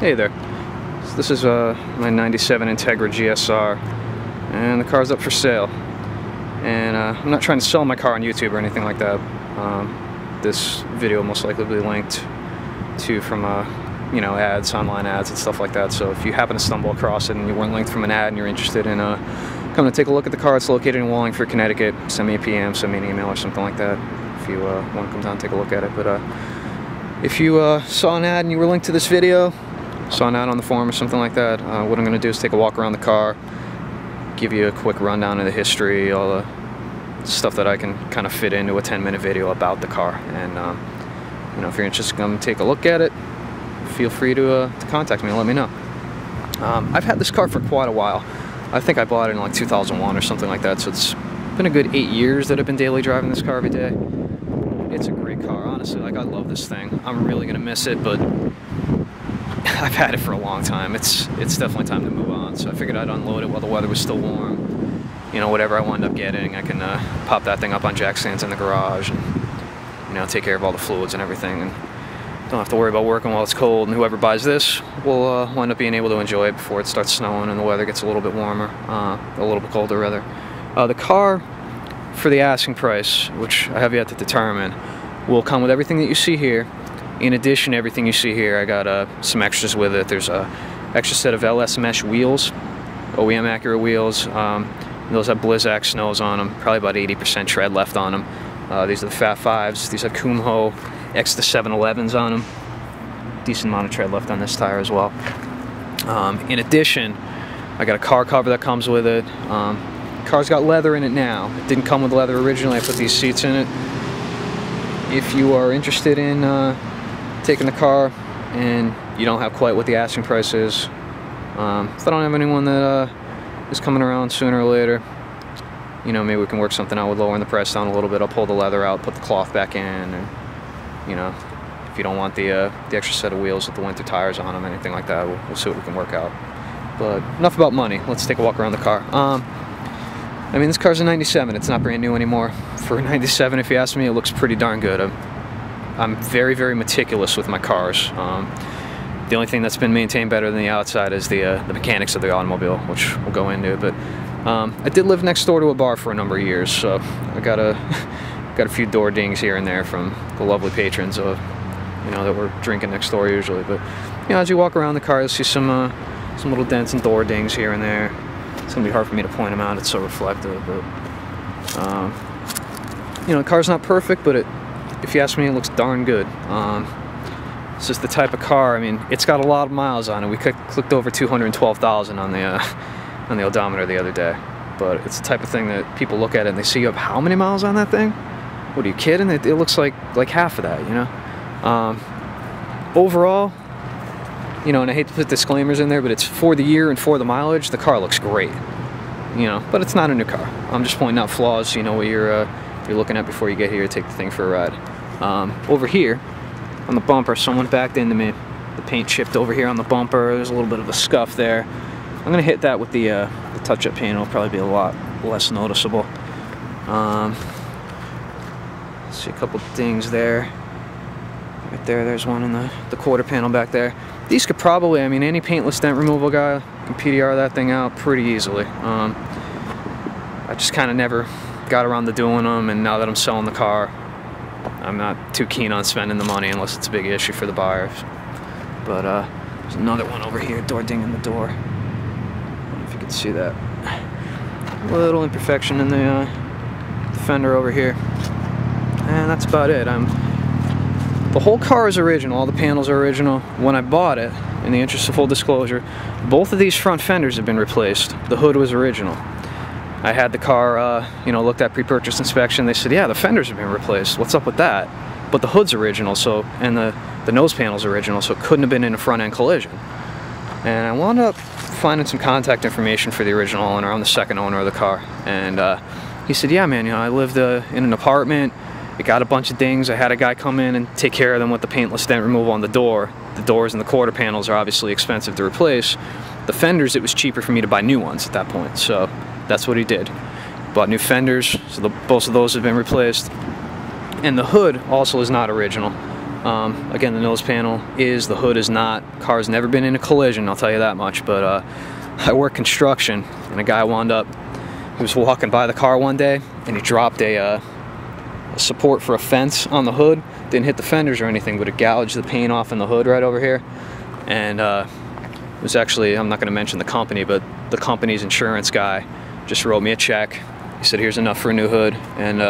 Hey there. So this is my 97 Integra GSR, and the car's up for sale. And I'm not trying to sell my car on YouTube or anything like that. This video will most likely be linked to from you know, ads, online ads and stuff like that. So if you happen to stumble across it and you weren't linked from an ad and you're interested in coming to take a look at the car, it's located in Wallingford, Connecticut. Send me a PM, send me an email or something like that if you want to come down and take a look at it. But if you saw an ad and you were linked to this video, saw an ad on the forum or something like that, what I'm going to do is take a walk around the car, give you a quick rundown of the history, all the stuff that I can kind of fit into a 10-minute video about the car. And you know, if you're interested, come take a look at it. Feel free to contact me and let me know. I've had this car for quite a while. I think I bought it in like 2001 or something like that, so it's been a good 8 years that I've been daily driving this car every day. It's a great car, honestly. Like, I love this thing. I'm really gonna miss it, but I've had it for a long time. It's definitely time to move on, so I figured I'd unload it while the weather was still warm. You know, whatever I wind up getting, I can pop that thing up on jack stands in the garage and, you know, take care of all the fluids and everything, and don't have to worry about working while it's cold. And whoever buys this will wind up being able to enjoy it before it starts snowing and the weather gets a little bit warmer, a little bit colder rather. The car, for the asking price, which I have yet to determine, will come with everything that you see here. In addition to everything you see here, I got some extras with it. There's a extra set of LS mesh wheels, OEM Acura wheels. Those have Blizzak snows on them, probably about 80% tread left on them. These are the Fat 5s. These have Kumho X to 711s on them. Decent amount of tread left on this tire as well. In addition, I got a car cover that comes with it. Car's got leather in it now. It didn't come with leather originally. I put these seats in it. If you are interested in taking the car and you don't have quite what the asking price is, if I don't have anyone that is coming around sooner or later, you know, maybe we can work something out with lowering the price down a little bit. I'll pull the leather out, put the cloth back in, and, you know, if you don't want the extra set of wheels with the winter tires on them, anything like that, we'll see what we can work out. But enough about money. Let's take a walk around the car. I mean, this car's a 97. It's not brand new anymore. For a 97, if you ask me, it looks pretty darn good. I'm very, very meticulous with my cars. The only thing that's been maintained better than the outside is the mechanics of the automobile, which we'll go into. But I did live next door to a bar for a number of years, so I got a few door dings here and there from the lovely patrons of, you know, that were drinking next door usually. But, you know, as you walk around the car, you'll see some little dents and door dings here and there. It's gonna be hard for me to point them out. It's so reflective, but you know, the car's not perfect, but if you ask me, it looks darn good. It's just the type of car. I mean, it's got a lot of miles on it. We clicked over 212,000 on the odometer the other day. But it's the type of thing that people look at it and they see, you have how many miles on that thing? What, are you kidding? It looks like half of that, you know? Overall, you know, and I hate to put disclaimers in there, but it's for the year and for the mileage, the car looks great. You know, but it's not a new car. I'm just pointing out flaws, you know, what you're looking at before you get here to take the thing for a ride. Over here, on the bumper, someone backed into me. The paint chipped over here on the bumper. There's a little bit of a scuff there. I'm gonna hit that with the touch-up paint. It'll probably be a lot less noticeable. See a couple dings there. Right there, there's one in the quarter panel back there. These could probably, I mean, any paintless dent removal guy can PDR that thing out pretty easily. I just kind of never got around to doing them, and now that I'm selling the car, I'm not too keen on spending the money unless it's a big issue for the buyers. But there's another one over here, door ding in the door. I don't know if you can see that. Little imperfection in the fender over here. And that's about it. The whole car is original, all the panels are original. When I bought it, in the interest of full disclosure, both of these front fenders have been replaced. The hood was original. I had the car, you know, looked at pre-purchase inspection. They said, yeah, the fenders have been replaced. What's up with that? But the hood's original, so, and the nose panel's original, so it couldn't have been in a front-end collision. And I wound up finding some contact information for the original owner. I'm the second owner of the car. And he said, yeah, man, you know, I lived in an apartment. It got a bunch of dings. I had a guy come in and take care of them with the paintless dent removal on the door. The doors and the quarter panels are obviously expensive to replace. The fenders, it was cheaper for me to buy new ones at that point, so that's what he did. Bought new fenders, so both of those have been replaced. And the hood also is not original. Again, the nose panel is, the hood is not. Car's never been in a collision, I'll tell you that much, but I work construction, and a guy wound up, he was walking by the car one day, and he dropped a support for a fence on the hood. Didn't hit the fenders or anything, but it gouged the paint off in the hood right over here. And it was actually, I'm not going to mention the company, but the company's insurance guy just wrote me a check. He said, here's enough for a new hood. And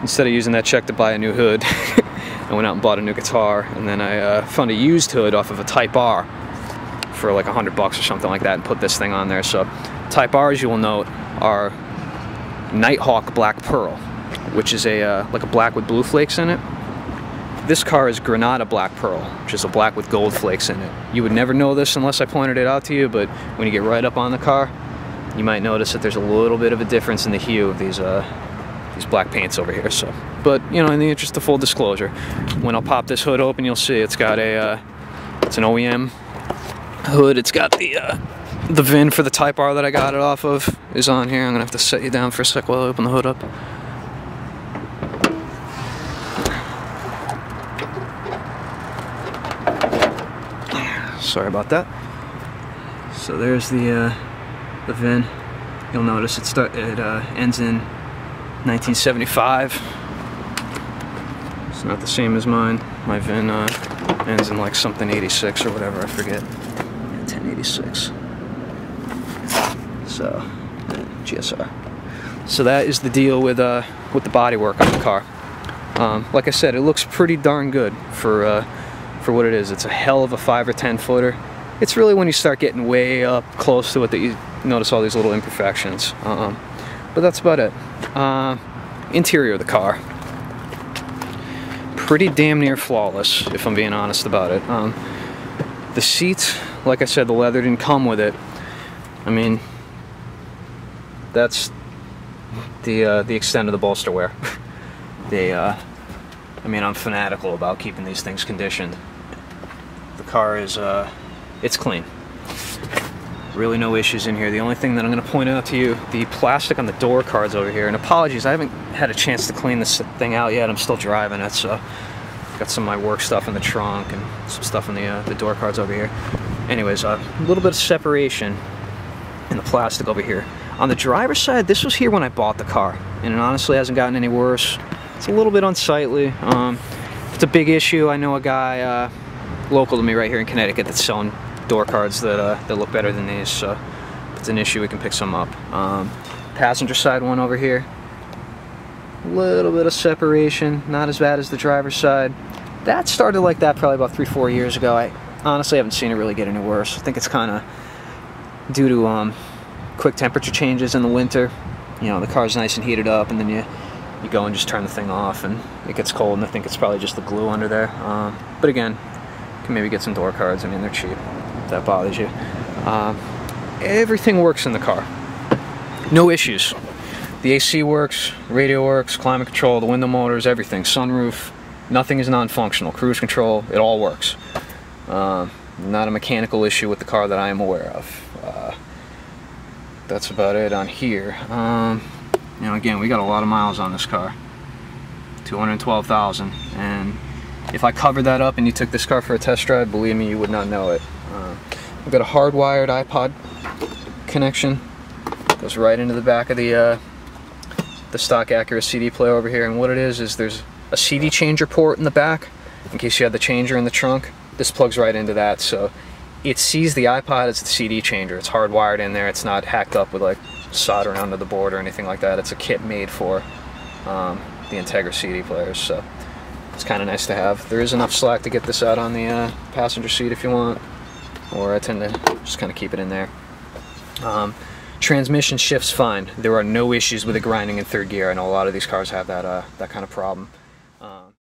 instead of using that check to buy a new hood, I went out and bought a new guitar. And then I found a used hood off of a Type R for like $100 or something like that, and put this thing on there. So Type R's, you will note, are Nighthawk Black Pearl, which is a like a black with blue flakes in it. This car is Granada Black Pearl, which is a black with gold flakes in it. You would never know this unless I pointed it out to you, but when you get right up on the car, you might notice that there's a little bit of a difference in the hue of these black paints over here. So, but you know, in the interest of full disclosure, when I'll pop this hood open, you'll see it's got a it's an OEM hood. It's got the VIN for the Type R that I got it off of is on here. I'm gonna have to set you down for a sec while I open the hood up. Sorry about that. So there's the VIN. You'll notice it ends in 1975. It's not the same as mine. My VIN ends in like something 86 or whatever, I forget. Yeah, 1086. So GSR. So that is the deal with the bodywork on the car. Like I said, it looks pretty darn good for what it is. It's a hell of a 5 or 10 footer. It's really when you start getting way up close to it that you notice all these little imperfections. But that's about it. Interior of the car, pretty damn near flawless, if I'm being honest about it. The seats, like I said, the leather didn't come with it. I mean, that's the extent of the bolster wear. I mean, I'm fanatical about keeping these things conditioned. The car is, it's clean. Really no issues in here. The only thing that I'm going to point out to you, the plastic on the door cards over here, and apologies, I haven't had a chance to clean this thing out yet. I'm still driving it, so got some of my work stuff in the trunk and some stuff in the door cards over here. Anyways, a little bit of separation in the plastic over here. On the driver's side, this was here when I bought the car, and it honestly hasn't gotten any worse. It's a little bit unsightly. It's a big issue. I know a guy local to me right here in Connecticut that's selling door cards that look better than these, so if it's an issue, we can pick some up. Passenger side one over here, a little bit of separation, not as bad as the driver's side. That started like that probably about 3-4 years ago. I honestly haven't seen it really get any worse. I think it's kind of due to quick temperature changes in the winter. You know, the car's nice and heated up, and then you go and just turn the thing off and it gets cold, and I think it's probably just the glue under there. But again, you can maybe get some door cards. I mean, they're cheap, if that bothers you. Everything works in the car. No issues. The AC works, radio works, climate control, the window motors, everything. Sunroof, nothing is non-functional. Cruise control, it all works. Not a mechanical issue with the car that I am aware of. That's about it on here. You know, again, we got a lot of miles on this car, 212,000, and if I covered that up and you took this car for a test drive, believe me, you would not know it. We've got a hardwired Ipod connection, goes right into the back of the stock Acura CD player over here, and what it is there's a CD changer port in the back, in case you had the changer in the trunk. This plugs right into that, so it sees the iPod as the CD changer. It's hardwired in there. It's not hacked up with like soldering onto the board or anything like that. It's a kit made for the Integra CD players, so it's kind of nice to have. There is enough slack to get this out on the passenger seat if you want, or I tend to just kind of keep it in there. Transmission shifts fine. There are no issues with it grinding in third gear. I know a lot of these cars have that kind of problem.